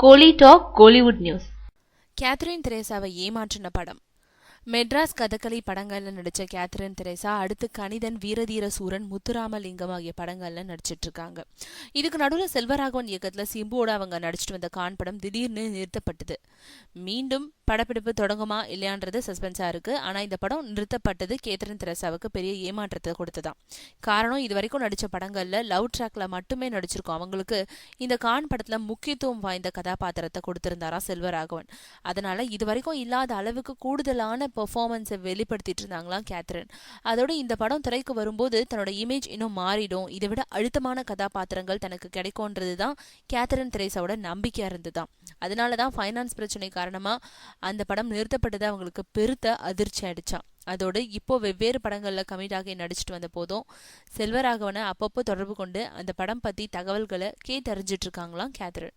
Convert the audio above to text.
கோலி talk Kollywood news. Catherine தெரேசாவை ஏமாற்றின படம். மெட்ராஸ் கதகளி படங்கள்ல நடிச்ச கேத்ரின் தெரேசா அடுத்து கணிதன், வீரதீர சூரன், முத்துராமலிங்கம் ஆகிய படங்கள்ல நடிச்சிட்டு இருக்காங்க. இதுக்கு நடுவில் செல்வராகவன் இயக்கத்துல சிம்புவோட அவங்க நடிச்சிட்டு வந்த கான் படம் திடீர்னு நிறுத்தப்பட்டது. மீண்டும் படப்பிடிப்பு தொடங்குமா இல்லையான்றது சஸ்பென்ஸா இருக்கு. ஆனா இந்த படம் நிறுத்தப்பட்டது கேத்ரின் தெரேசாவுக்கு பெரிய ஏமாற்றத்தை கொடுத்ததான். காரணம், இது வரைக்கும் நடிச்ச படங்கள்ல லவ் ட்ராக்ல மட்டுமே நடிச்சிருக்கோம். அவங்களுக்கு இந்த கான் படத்துல முக்கியத்துவம் வாய்ந்த கதாபாத்திரத்தை கொடுத்திருந்தாரா செல்வராகவன். அதனால இது வரைக்கும் இல்லாத அளவுக்கு கூடுதலான பெர்ஃபார்மன்ஸை வெளிப்படுத்திட்டு இருந்தாங்களாம் கேத்ரின். அதோட இந்த படம் திரைக்கு வரும்போது தன்னோட இமேஜ் இன்னும் மாறிடும், இதை விட அழுத்தமான கதாபாத்திரங்கள் தனக்கு கிடைக்கும்ன்றதுதான் கேத்ரின் தெரேசாவோட நம்பிக்கையா இருந்துதான். அதனாலதான் ஃபைனான்ஸ் பிரச்சனை காரணமா அந்த படம் நிறுத்தப்பட்டது அவங்களுக்கு பெருத்த அதிர்ச்சி ஆயிடுச்சாம். அதோடு இப்போ வெவ்வேறு படங்கள்ல கமிட்டாகி நடிச்சிட்டு வந்த போதும் செல்வராகவனை அப்பப்போ தொடர்பு கொண்டு அந்த படம் பத்தி தகவல்களை கேட்டறிஞ்சிட்டு இருக்காங்களாம் கேத்ரின்.